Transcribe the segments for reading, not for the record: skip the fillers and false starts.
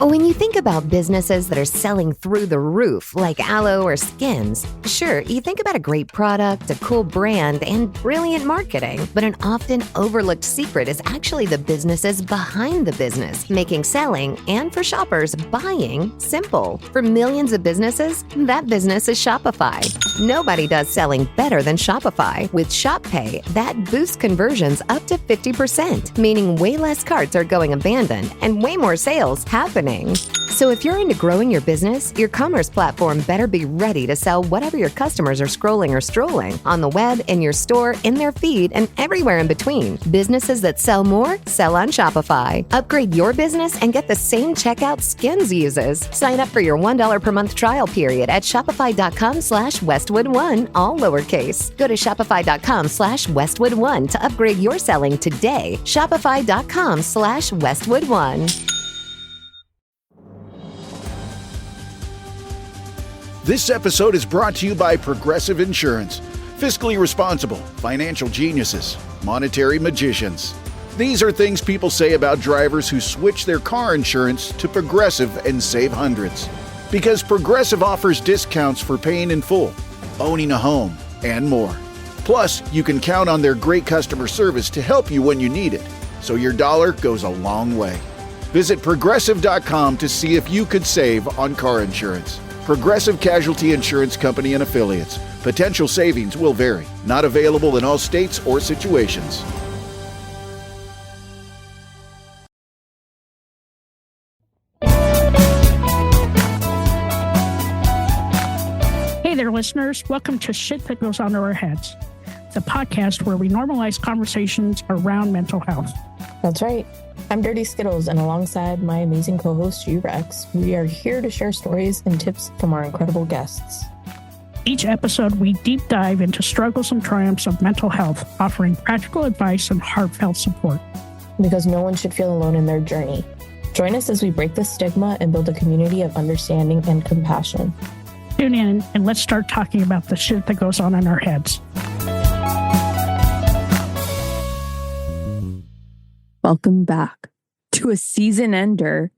When you think about businesses that are selling through the roof, like aloe or skins, sure, you think about a great product, a cool brand, and brilliant marketing. But an often overlooked secret is actually the businesses behind the business, making selling and, for shoppers, buying simple. For millions of businesses, that business is Shopify. Nobody does selling better than Shopify. With Shop Pay, that boosts conversions up to 50%, meaning way less carts are going abandoned and way more sales happening. So if you're into growing your business, your commerce platform better be ready to sell whatever your customers are scrolling or strolling on the web, in your store, in their feed, and everywhere in between. Businesses that sell more sell on Shopify. Upgrade your business and get the same checkout Skins uses. Sign up for your $1 per month trial period at shopify.com/Westwood1, all lowercase. Go to shopify.com/Westwood1 to upgrade your selling today. Shopify.com/Westwood1. This episode is brought to you by Progressive Insurance. Fiscally responsible, financial geniuses, monetary magicians. These are things people say about drivers who switch their car insurance to Progressive and save hundreds. Because Progressive offers discounts for paying in full, owning a home, and more. Plus, you can count on their great customer service to help you when you need it, so your dollar goes a long way. Visit Progressive.com to see if you could save on car insurance. Progressive Casualty Insurance Company and Affiliates. Potential savings will vary. Not available in all states or situations. Hey there, listeners. Welcome to Shit That Goes On to Our Heads, the podcast where we normalize conversations around mental health. That's right. I'm Dirty Skittles, and alongside my amazing co-host, Rex, we are here to share stories and tips from our incredible guests. Each episode, we deep dive into struggles and triumphs of mental health, offering practical advice and heartfelt support. Because no one should feel alone in their journey. Join us as we break the stigma and build a community of understanding and compassion. Tune in and let's start talking about the shit that goes on in our heads. Welcome back to a season ender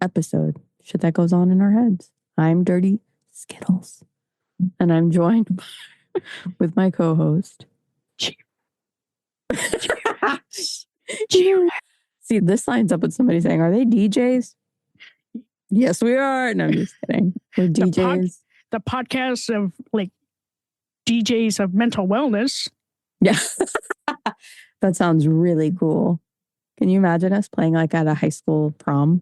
episode. Shit that goes on in our heads. I'm Dirty Skittles. And I'm joined with my co-host. See, this lines up with somebody saying, are they DJs? Yes, we are. No, I'm just kidding. We're DJs. The podcast of like DJs of mental wellness. Yeah. That sounds really cool. Can you imagine us playing like at a high school prom?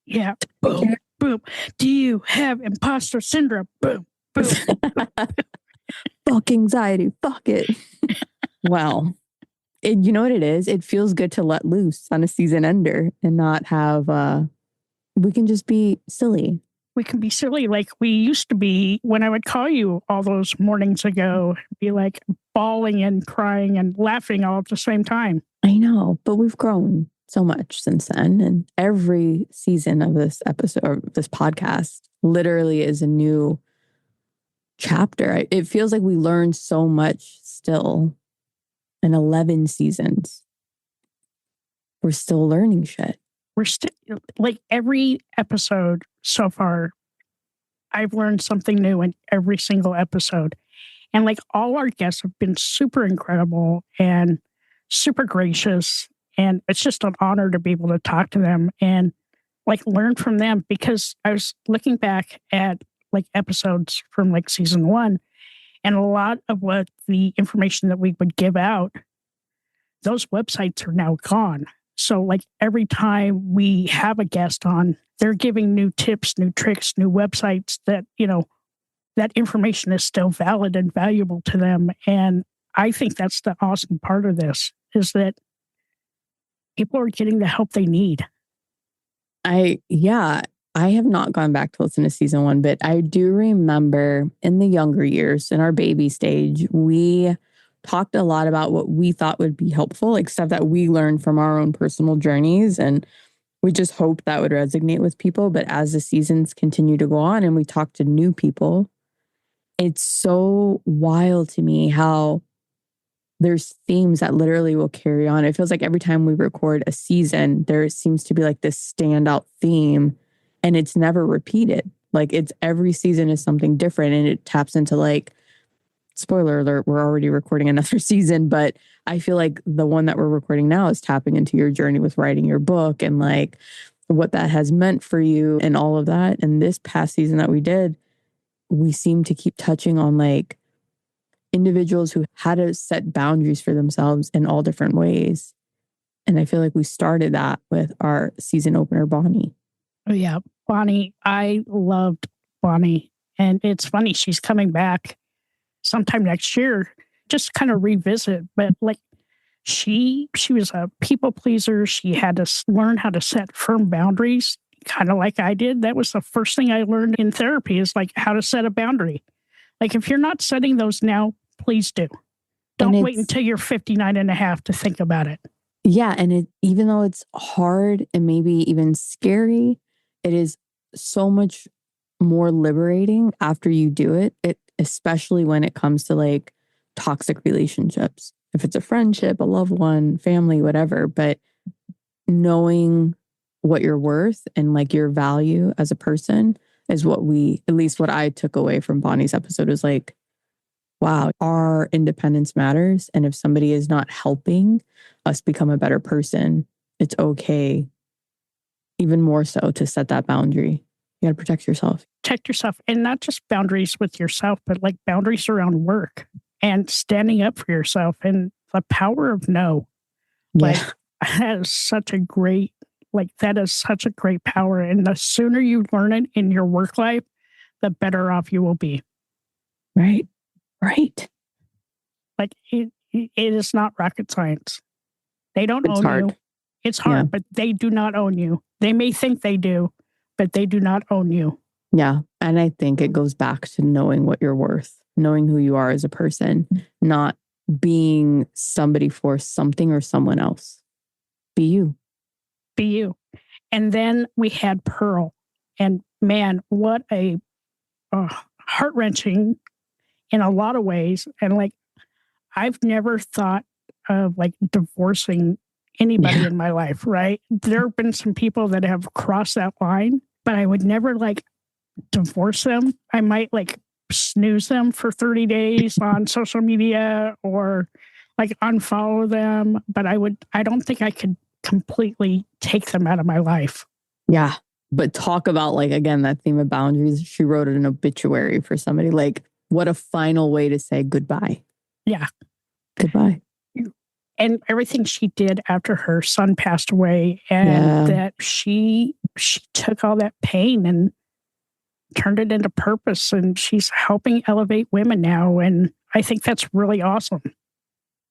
Yeah. Boom, boom. Do you have imposter syndrome? Boom, boom. Fuck anxiety. Fuck it. Well, you know what it is? It feels good to let loose on a season ender and not have, we can just be silly. We can be silly like we used to be when I would call you all those mornings ago, be like bawling and crying and laughing all at the same time. I know, but we've grown so much since then. And every season of this episode, or this podcast, literally is a new chapter. It feels like we learned so much still in 11 seasons. We're still learning shit. We're still, like every episode so far, I've learned something new in every single episode. And like all our guests have been super incredible and super gracious. And it's just an honor to be able to talk to them and like learn from them, because I was looking back at like episodes from like season 1, and a lot of what the information that we would give out, those websites are now gone. So like every time we have a guest on, they're giving new tips, new tricks, new websites that, you know, that information is still valid and valuable to them. And I think that's the awesome part of this, is that people are getting the help they need. I have not gone back to listen to season 1, but I do remember in the younger years, in our baby stage, we talked a lot about what we thought would be helpful, like stuff that we learned from our own personal journeys. And we just hoped that would resonate with people. But as the seasons continue to go on and we talk to new people, it's so wild to me how there's themes that literally will carry on. It feels like every time we record a season, there seems to be like this standout theme and it's never repeated. Like it's every season is something different, and it taps into like, spoiler alert, we're already recording another season, but I feel like the one that we're recording now is tapping into your journey with writing your book and like what that has meant for you and all of that. And this past season that we did, we seem to keep touching on like individuals who had to set boundaries for themselves in all different ways. And I feel like we started that with our season opener, Bonnie. Oh, yeah. Bonnie, I loved Bonnie. And it's funny, she's coming back sometime next year, just kind of revisit. But like she was a people pleaser. She had to learn how to set firm boundaries, kind of like I did. That was the first thing I learned in therapy is like how to set a boundary. Like if you're not setting those now, please do. Don't wait until you're 59 and a half to think about it. Yeah. And even though it's hard and maybe even scary, it is so much more liberating after you do it. Especially when it comes to like toxic relationships. If it's a friendship, a loved one, family, whatever, but knowing what you're worth and like your value as a person is what at least what I took away from Bonnie's episode is like, wow, our independence matters. And if somebody is not helping us become a better person, it's okay, even more so, to set that boundary. You got to protect yourself. Protect yourself. And not just boundaries with yourself, but like boundaries around work and standing up for yourself and the power of no. Like that is such a great power. And the sooner you learn it in your work life, the better off you will be. Right. Like it is not rocket science. They don't own hard. you. It's hard, but they do not own you. They may think they do, but they do not own you. Yeah. And I think it goes back to knowing what you're worth, knowing who you are as a person, not being somebody for something or someone else. Be you. Be you. And then we had Pearl. And man, what a heart-wrenching in a lot of ways. And like, I've never thought of like divorcing anybody in my life, right? There have been some people that have crossed that line, but I would never like divorce them. I might like snooze them for 30 days on social media or like unfollow them, but I don't think I could completely take them out of my life. Yeah. But talk about like, again, that theme of boundaries. She wrote an obituary for somebody. Like, what a final way to say goodbye. Yeah. Goodbye. And everything she did after her son passed away, and that she took all that pain and turned it into purpose, and she's helping elevate women now. And I think that's really awesome.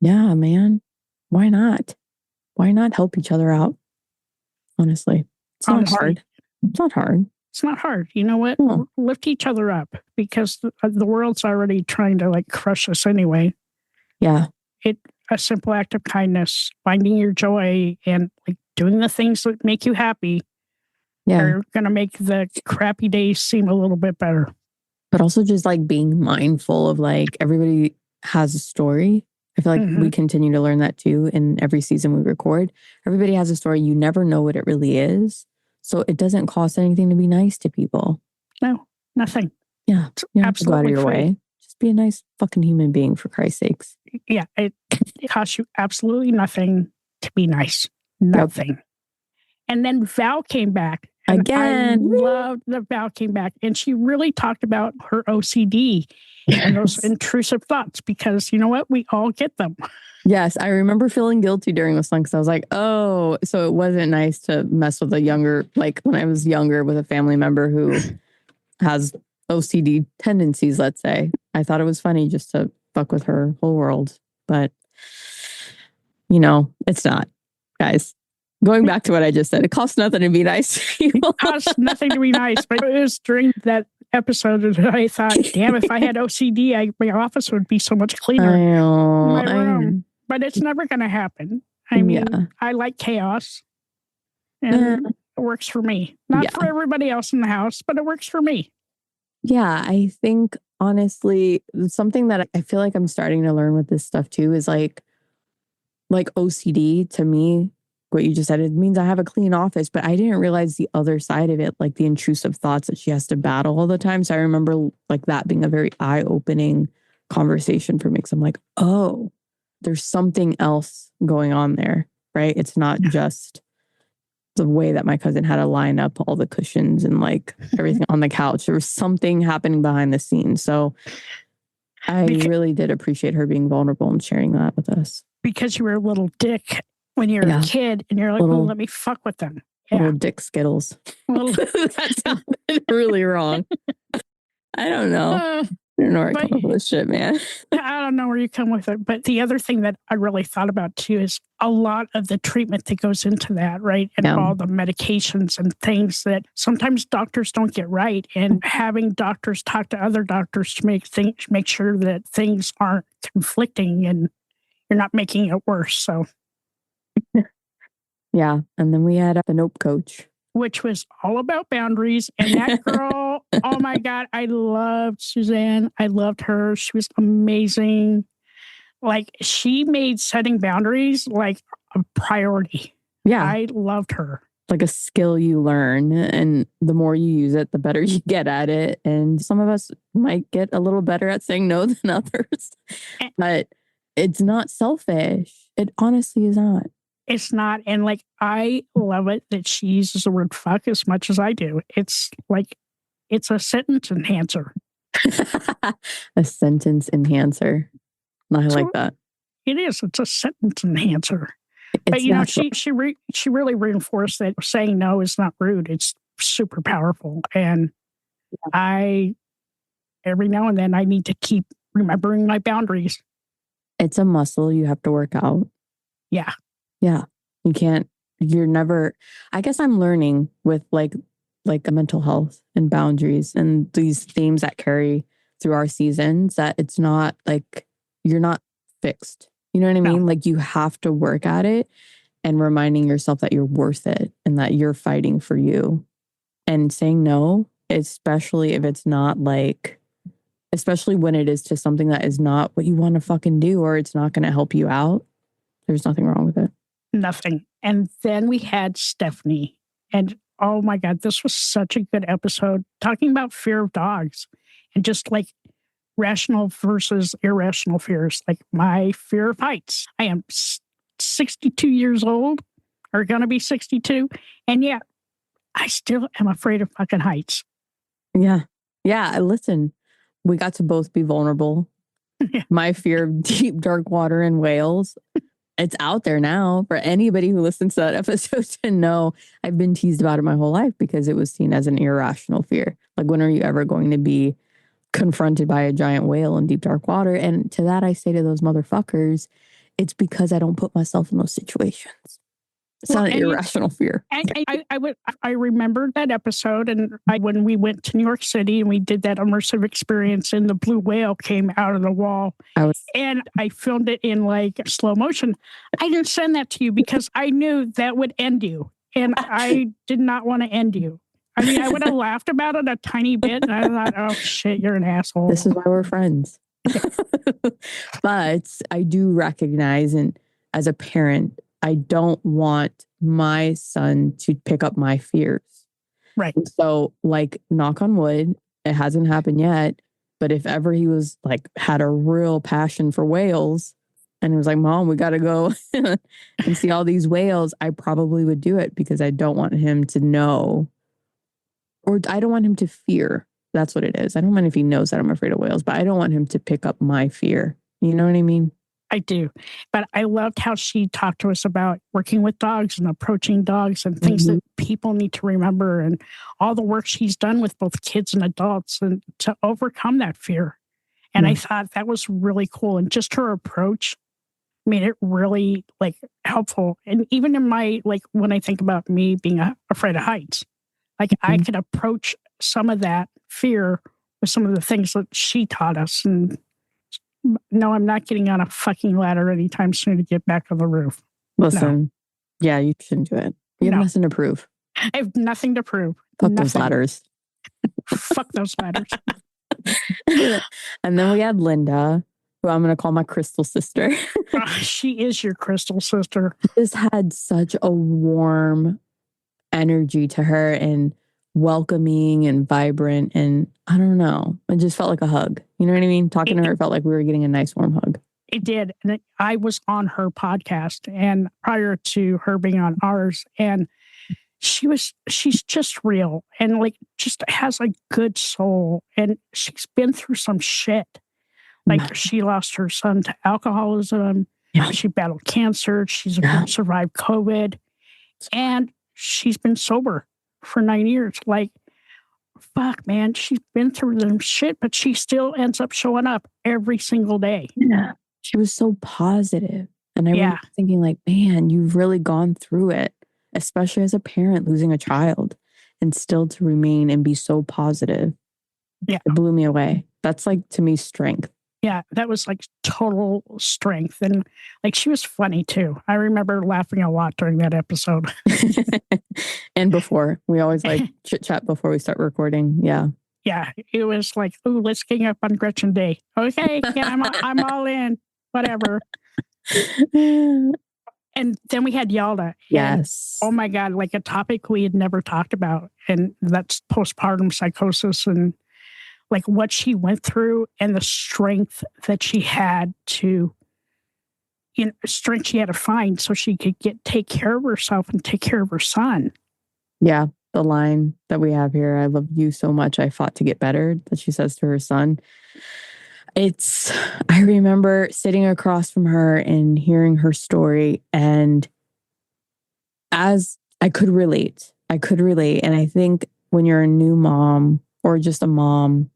Yeah, man. Why not? Why not help each other out? Honestly, it's not hard. It's not hard. It's not hard. You know what? Lift each other up, because the world's already trying to like crush us anyway. Yeah. A simple act of kindness, finding your joy, and like doing the things that make you happy are going to make the crappy days seem a little bit better. But also just like being mindful of like everybody has a story. I feel like we continue to learn that too in every season we record. Everybody has a story. You never know what it really is. So it doesn't cost anything to be nice to people. No, nothing. Yeah. You don't have to go out of your free. way. Just be a nice fucking human being, for Christ's sakes. Yeah. It costs you absolutely nothing to be nice. Nothing. Yep. And then Val came back. Again. I loved that Val came back. And she really talked about her OCD and those intrusive thoughts, because you know what? We all get them. Yes. I remember feeling guilty during this one because I was like, oh, so it wasn't nice to mess with like when I was younger with a family member who has OCD tendencies, let's say. I thought it was funny just to fuck with her whole world. But, it's not, guys. Going back to what I just said, it costs nothing to be nice to people. It costs nothing to be nice. But it was during that episode that I thought, damn, if I had OCD, my office would be so much cleaner. My room. But it's never going to happen. I mean, I like chaos. And it works for me. Not for everybody else in the house, but it works for me. Yeah, I think, honestly, something that I feel like I'm starting to learn with this stuff too is like OCD to me what you just said. It means I have a clean office, but I didn't realize the other side of it, like the intrusive thoughts that she has to battle all the time. So I remember like that being a very eye-opening conversation for me. Because I'm like, oh, there's something else going on there, right? It's not just the way that my cousin had to line up all the cushions and like everything on the couch. There was something happening behind the scenes. So I really did appreciate her being vulnerable and sharing that with us. Because you were a little dick when you're a kid and you're like, oh, let me fuck with them. Little dick Skittles. That sounded really wrong. I don't know. I don't know where I come up with this shit, man. I don't know where you come with it. But the other thing that I really thought about too is a lot of the treatment that goes into that, right? And all the medications and things that sometimes doctors don't get right. And having doctors talk to other doctors to make sure that things aren't conflicting and you're not making it worse. So, yeah. And then we had the Nope coach, which was all about boundaries. And that girl, oh my God, I loved Suzanne. I loved her. She was amazing. Like, she made setting boundaries like a priority. Yeah. I loved her. Like a skill you learn. And the more you use it, the better you get at it. And some of us might get a little better at saying no than others. But it's not selfish. It honestly is not. It's not. And like, I love it that she uses the word fuck as much as I do. It's like, it's a sentence enhancer. A sentence enhancer. I like that. It is. It's a sentence enhancer. But you know, she really reinforced that saying no is not rude. It's super powerful. And every now and then I need to keep remembering my boundaries. It's a muscle you have to work out. Yeah. Yeah. You're never, I guess I'm learning with like a mental health and boundaries and these themes that carry through our seasons, that it's not like you're not fixed. You know what I mean? Like, you have to work at it and reminding yourself that you're worth it and that you're fighting for you and saying no, especially if it's not like, especially when it is to something that is not what you want to fucking do or it's not going to help you out. There's nothing wrong with it. Nothing. And then we had Stephanie. And oh my God, this was such a good episode talking about fear of dogs and just like rational versus irrational fears. Like my fear of heights. I am 62 years old, or going to be 62. And yet I still am afraid of fucking heights. Yeah. Yeah. Listen, we got to both be vulnerable. My fear of deep, dark water and whales. It's out there now for anybody who listens to that episode to know I've been teased about it my whole life because it was seen as an irrational fear. Like, when are you ever going to be confronted by a giant whale in deep, dark water? And to that, I say to those motherfuckers, it's because I don't put myself in those situations. It's not an irrational fear. I remembered that episode, and when we went to New York City and we did that immersive experience, and the blue whale came out of the wall, and I filmed it in like slow motion. I didn't send that to you because I knew that would end you, and I did not want to end you. I mean, I would have laughed about it a tiny bit, and I thought, oh shit, you're an asshole. This is why we're friends. But I do recognize, and as a parent, I don't want my son to pick up my fears. Right. So, like, knock on wood, it hasn't happened yet. But if ever he was like, had a real passion for whales and he was like, Mom, we got to go and see all these whales, I probably would do it because I don't want him to know, or I don't want him to fear. That's what it is. I don't mind if he knows that I'm afraid of whales, but I don't want him to pick up my fear. You know what I mean? I do. But I loved how she talked to us about working with dogs and approaching dogs and things that people need to remember, and all the work she's done with both kids and adults and to overcome that fear. And I thought that was really cool. And just her approach made it really like helpful. And even in my, like, when I think about me being afraid of heights, like I could approach some of that fear with some of the things that she taught us. And no, I'm not getting on a fucking ladder anytime soon to get back on the roof. Listen, yeah, you shouldn't do it. You have nothing to prove. I have nothing to prove. Fuck those ladders. Fuck those ladders. And then we had Linda. who I'm going to call my crystal sister. She is your crystal sister. Just had such a warm energy to her and welcoming and vibrant. And I don't know, it just felt like a hug. You know what I mean? Talking to her felt like we were getting a nice warm hug. It did. And I was on her podcast and prior to her being on ours, and she's just real and like just has a good soul. And she's been through some shit. Like she lost her son to alcoholism. Yeah. She battled cancer. She's survived COVID. And she's been sober for 9 years. Like, fuck, man, she's been through them shit, but she still ends up showing up every single day. Yeah. She was so positive. And I remember thinking like, man, you've really gone through it, especially as a parent losing a child, and still to remain and be so positive. Yeah. It blew me away. That's like, to me, strength. Yeah, that was like total strength. And like she was funny too. I remember laughing a lot during that episode. And before, we always like chit chat before we start recording. Yeah. Yeah, it was like, ooh, let's gang up on Gretchen Day. Okay, yeah, I'm all in. Whatever. And then we had Yalda. Yes. And, oh my God, like a topic we had never talked about. And that's postpartum psychosis and like what she went through and the strength that she had to, strength she had to find so she could take care of herself and take care of her son. Yeah. The line that we have here, I love you so much, I fought to get better, that she says to her son. I remember sitting across from her and hearing her story, and as I could relate. And I think when you're a new mom or just a mom,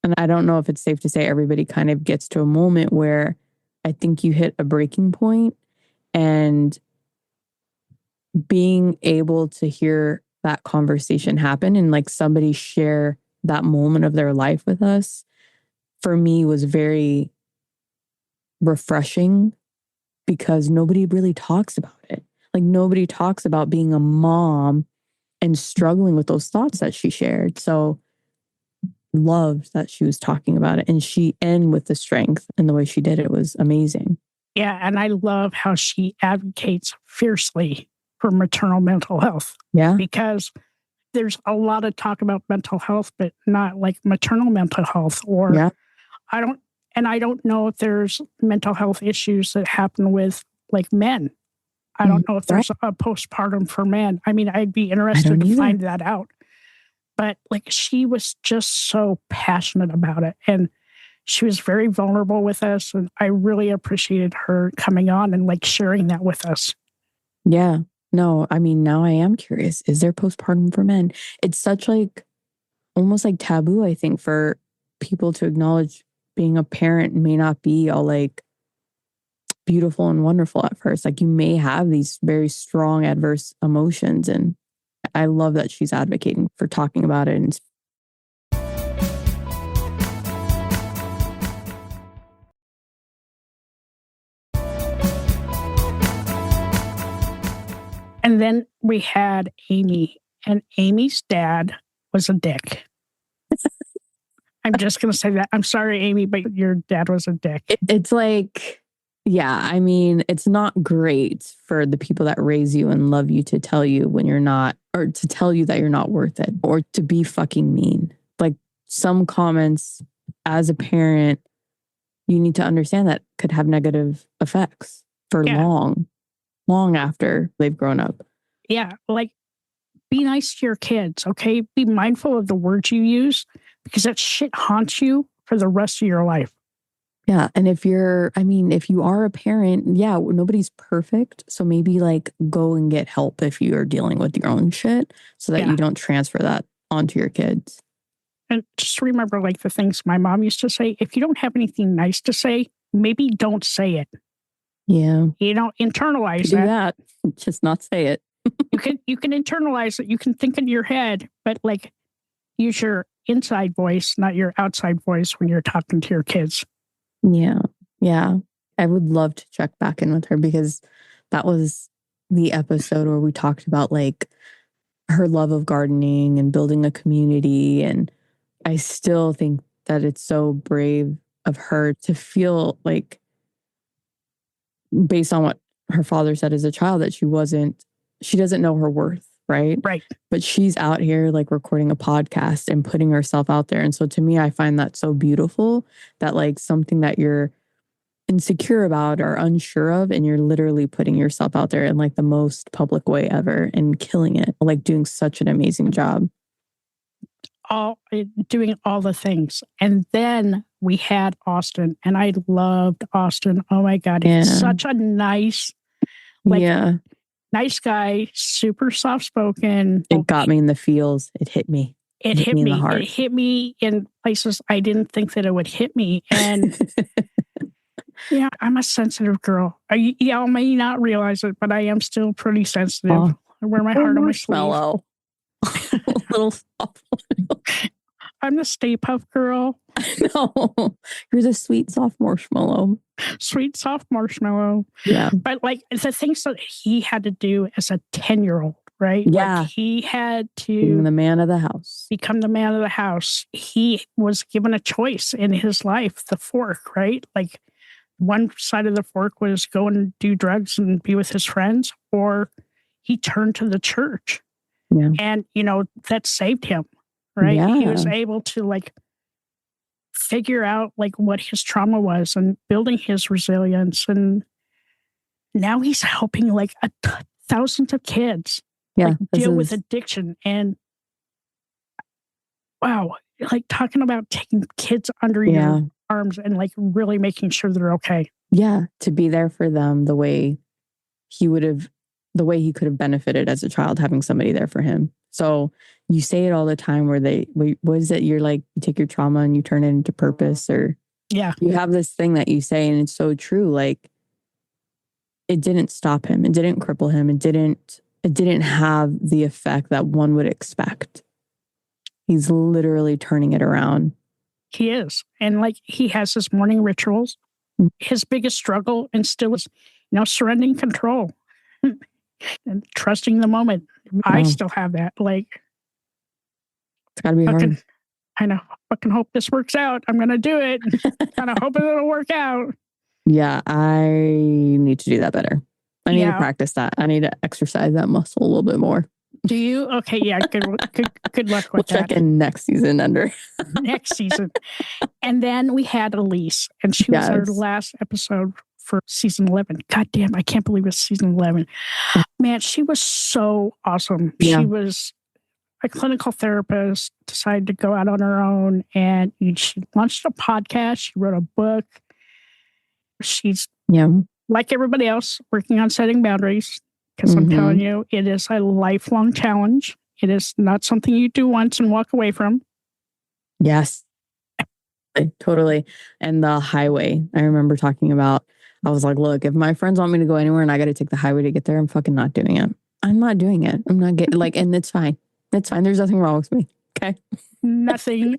and I don't know if it's safe to say everybody kind of gets to a moment where I think you hit a breaking point, and being able to hear that conversation happen and like somebody share that moment of their life with us, for me was very refreshing, because nobody really talks about it. Like nobody talks about being a mom and struggling with those thoughts that she shared. So loved that she was talking about it, and she ended with the strength, and the way she did it was amazing. Yeah, and I love how she advocates fiercely for maternal mental health. Yeah. Because there's a lot of talk about mental health, but not like maternal mental health. Or I don't know if there's mental health issues that happen with like men. I don't know if there's a postpartum for men. I mean, I'd be interested to find that out. But like she was just so passionate about it. And she was very vulnerable with us. And I really appreciated her coming on and like sharing that with us. Yeah. No, I mean, now I am curious. Is there postpartum for men? It's such like almost like taboo, I think, for people to acknowledge being a parent may not be all like beautiful and wonderful at first. Like you may have these very strong adverse emotions, and I love that she's advocating for talking about it. And then we had Amy, and Amy's dad was a dick. I'm just going to say that. I'm sorry, Amy, but your dad was a dick. It's like, yeah, I mean, it's not great for the people that raise you and love you to tell you when you're not, or to tell you that you're not worth it, or to be fucking mean. Like some comments as a parent, you need to understand that could have negative effects for long after they've grown up. Yeah, like be nice to your kids, okay? Be mindful of the words you use, because that shit haunts you for the rest of your life. Yeah. And if you are a parent, nobody's perfect. So maybe like go and get help if you are dealing with your own shit, so that you don't transfer that onto your kids. And just remember like the things my mom used to say, if you don't have anything nice to say, maybe don't say it. Yeah. Internalize that. Just not say it. You can internalize it. You can think in your head, but like use your inside voice, not your outside voice when you're talking to your kids. Yeah. Yeah. I would love to check back in with her, because that was the episode where we talked about like her love of gardening and building a community. And I still think that it's so brave of her to feel like, based on what her father said as a child, that she doesn't know her worth, right? Right. But she's out here like recording a podcast and putting herself out there. And so to me, I find that so beautiful, that like something that you're insecure about or unsure of, and you're literally putting yourself out there in like the most public way ever and killing it, like doing such an amazing job. Doing all the things. And then we had Austin, and I loved Austin. Oh my God. He's such a nice, nice guy, super soft spoken. It got me in the feels. It hit me. It hit me in the heart. It hit me in places I didn't think that it would hit me. And yeah, I'm a sensitive girl. I may not realize it, but I am still pretty sensitive. I wear my heart on my sleeve. Little soft. I'm the Stay Puft girl. No, you're the sweet soft marshmallow. Sweet soft marshmallow. Yeah. But like the things that he had to do as a 10-year-old, right? Yeah. Like he had to become the man of the house. He was given a choice in his life, the fork, right? Like one side of the fork was go and do drugs and be with his friends, or he turned to the church. Yeah. And, that saved him, right? Yeah. He was able to like figure out like what his trauma was and building his resilience. And now he's helping like thousands of kids deal with addiction. And wow, like talking about taking kids under your arms and like really making sure they're okay. Yeah. To be there for them the way he could have benefited as a child, having somebody there for him. So you say it all the time where what is it? You're like, you take your trauma and you turn it into purpose, or you have this thing that you say, and it's so true. Like it didn't stop him. It didn't cripple him. It didn't have the effect that one would expect. He's literally turning it around. He is. And like he has his morning rituals. His biggest struggle and still is, surrendering control. And trusting the moment. I still have that. Like, it's gotta be hard. I know. Fucking hope this works out. I'm gonna do it. Kind of hoping it'll work out. Yeah, I need to do that better. I need to practice that. I need to exercise that muscle a little bit more. Do you? Okay, yeah. Good luck with we'll that. Check in next season, Under. Next season. And then we had Elise, and she was our last episode for season 11. God damn, I can't believe it's season 11. Man, she was so awesome. Yeah. She was a clinical therapist, decided to go out on her own, and she launched a podcast. She wrote a book. She's, like everybody else, working on setting boundaries, because I'm telling you, it is a lifelong challenge. It is not something you do once and walk away from. Yes, totally. And the highway, I remember talking about, I was like, look, if my friends want me to go anywhere and I got to take the highway to get there, I'm fucking not doing it. I'm not doing it. I'm not getting and it's fine. It's fine. There's nothing wrong with me. Okay. Nothing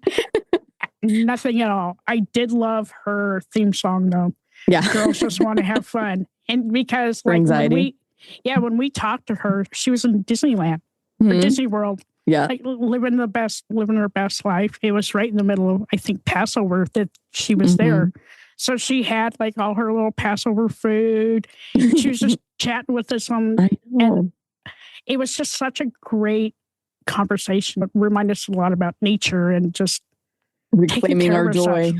at all. I did love her theme song though. Yeah. Girls just want to have fun. And because like anxiety. when we talked to her, she was in Disneyland or Disney World. Yeah. Like living her best life. It was right in the middle of, I think, Passover that she was there. So she had like all her little Passover food. She was just chatting with us and it was just such a great conversation. It reminded us a lot about nature and just reclaiming our joy,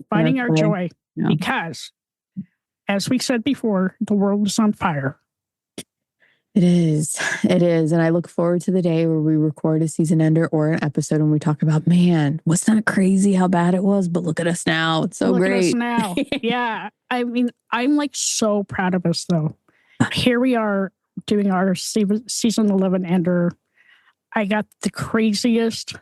finding our joy. Yeah. Because, as we said before, the world is on fire. It is. And I look forward to the day where we record a season ender or an episode and we talk about, man, was not crazy how bad it was, but look at us now. It's so great. Look at us now. Yeah. I mean, I'm like so proud of us though. Here we are doing our season 11 ender. I got the craziest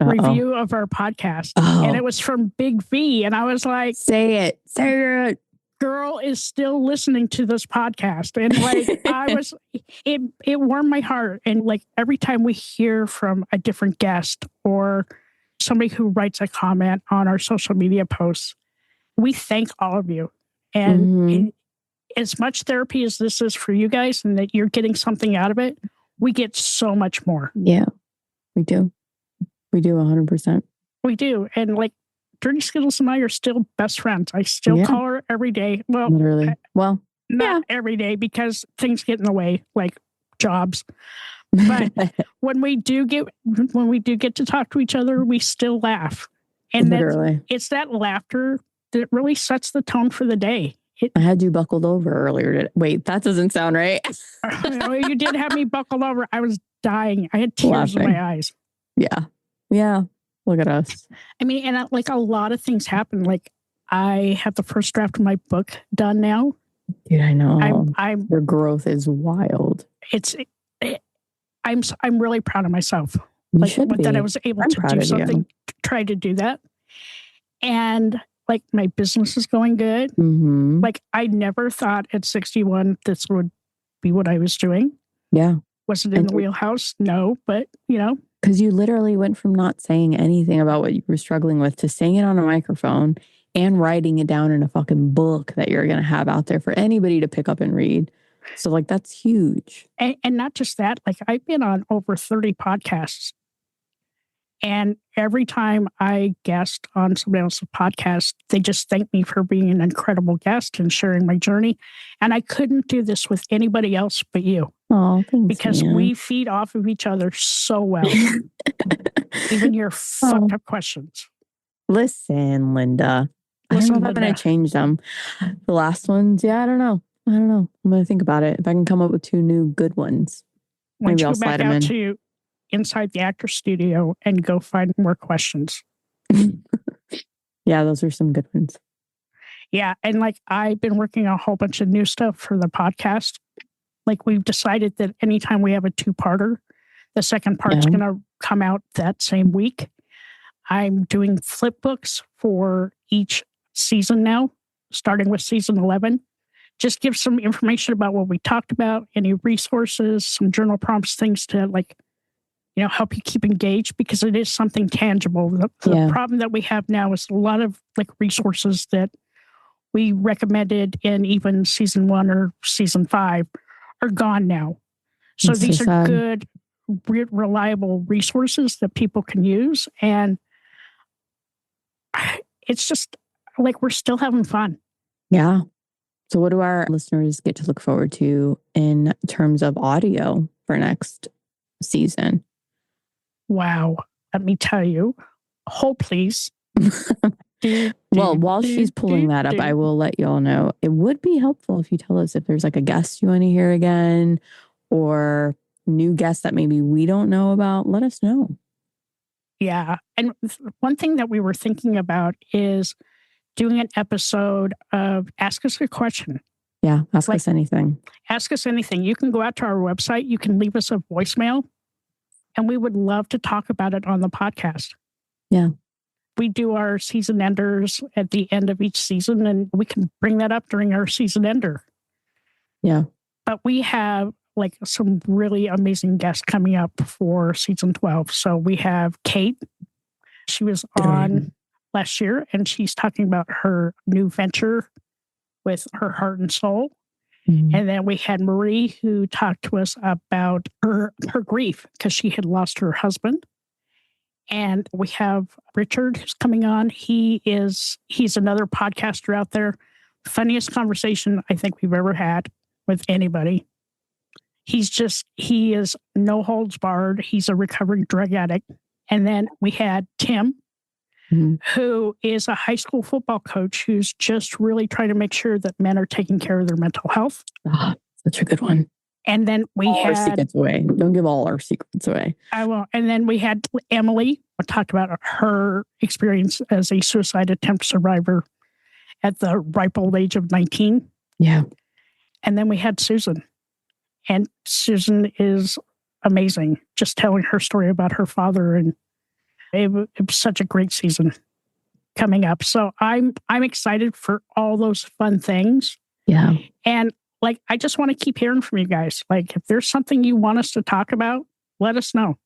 review of our podcast. And it was from Big V. And I was like, say it. Girl is still listening to this podcast. And like, it warmed my heart. And like every time we hear from a different guest or somebody who writes a comment on our social media posts, we thank all of you. And as much therapy as this is for you guys and that you're getting something out of it, we get so much more. Yeah, we do. We do 100%. We do. And like Dirty Skittles and I are still best friends. I still call her every day. Well, literally. Well, not every day because things get in the way, like jobs. But when we do get to talk to each other, we still laugh. And it's that laughter that really sets the tone for the day. I had you buckled over earlier. Wait, that doesn't sound right. You did have me buckled over. I was dying. I had tears in my eyes. Yeah. Yeah. Look at us. I mean, and like a lot of things happen. Like I have the first draft of my book done now. Dude, I know. Your growth is wild. I'm really proud of myself. You should be. That I was able to do something, try to do that. And like my business is going good. Mm-hmm. Like I never thought at 61 this would be what I was doing. Yeah. Was it in the wheelhouse? No, but because you literally went from not saying anything about what you were struggling with to saying it on a microphone and writing it down in a fucking book that you're going to have out there for anybody to pick up and read. So like, that's huge. And not just that, like I've been on over 30 podcasts. And every time I guest on somebody else's podcast, they just thank me for being an incredible guest and sharing my journey. And I couldn't do this with anybody else but you. Oh, thanks, because man. we feed off of each other so well. Even your fucked up questions. Listen, Linda. I don't know if I'm going to change them. The last ones, I don't know. I'm going to think about it. If I can come up with 2 new good ones, maybe I'll slide them in. To inside the actor studio and go find more questions. Yeah, those are some good ones. Yeah, and like I've been working on a whole bunch of new stuff for the podcast. Like we've decided that anytime we have a 2-parter, the second part's going to come out that same week. I'm doing flip books for each season now, starting with season 11. Just give some information about what we talked about, any resources, some journal prompts, things to like, help you keep engaged because it is something tangible. The problem that we have now is a lot of like resources that we recommended in even season 1 or season 5 are gone now. So these are good, reliable resources that people can use. And it's just like we're still having fun. Yeah. So what do our listeners get to look forward to in terms of audio for next season? Wow. Let me tell you. Hold, please. Well, while she's pulling that up, I will let you all know. It would be helpful if you tell us if there's like a guest you want to hear again or new guests that maybe we don't know about. Let us know. Yeah. And one thing that we were thinking about is doing an episode of Ask Us a Question. Yeah. Ask us anything. Ask us anything. You can go out to our website. You can leave us a voicemail. And we would love to talk about it on the podcast. Yeah. We do our season enders at the end of each season, and we can bring that up during our season ender. Yeah. But we have like some really amazing guests coming up for season 12. So we have Kate. She was on last year, and she's talking about her new venture with her heart and soul. Mm-hmm. And then we had Marie, who talked to us about her grief because she had lost her husband. And we have Richard who's coming on. He's another podcaster out there. Funniest conversation I think we've ever had with anybody. He is no holds barred. He's a recovering drug addict. And then we had Tim, who is a high school football coach who's just really trying to make sure that men are taking care of their mental health. Such a good one. And then we had our secrets away. Don't give all our secrets away. I will. And then we had Emily, who talked about her experience as a suicide attempt survivor at the ripe old age of 19. Yeah. And then we had Susan. And Susan is amazing, just telling her story about her father. And it was such a great season coming up. So I'm excited for all those fun things. Yeah. And like, I just want to keep hearing from you guys. Like, if there's something you want us to talk about, let us know.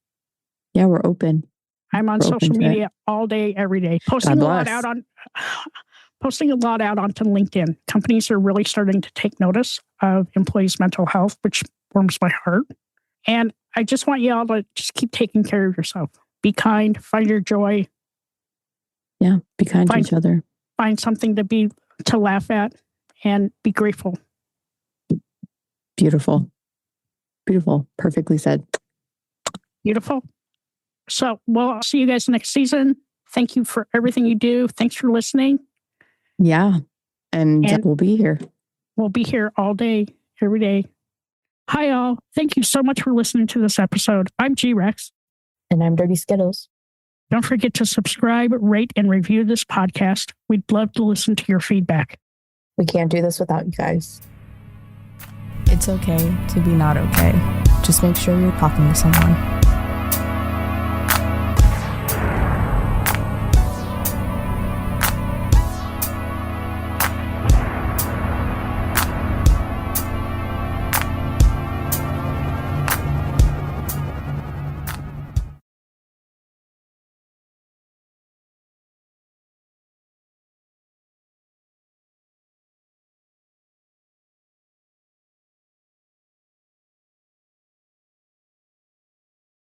Yeah, we're open. I'm on social media all day, every day, posting a lot out onto LinkedIn. Companies are really starting to take notice of employees' mental health, which warms my heart. And I just want you all to just keep taking care of yourself. Be kind, find your joy, Yeah. Be kind to each other. Find something to laugh at and be grateful. Beautiful. Beautiful. Perfectly said. Beautiful. So we'll see you guys next season. Thank you for everything you do. Thanks for listening. Yeah. And we'll be here. We'll be here all day, every day. Hi, all. Thank you so much for listening to this episode. I'm G-Rex. And I'm Dirty Skittles. Don't forget to subscribe, rate, and review this podcast. We'd love to listen to your feedback. We can't do this without you guys. It's okay to be not okay. Just make sure you're talking to someone.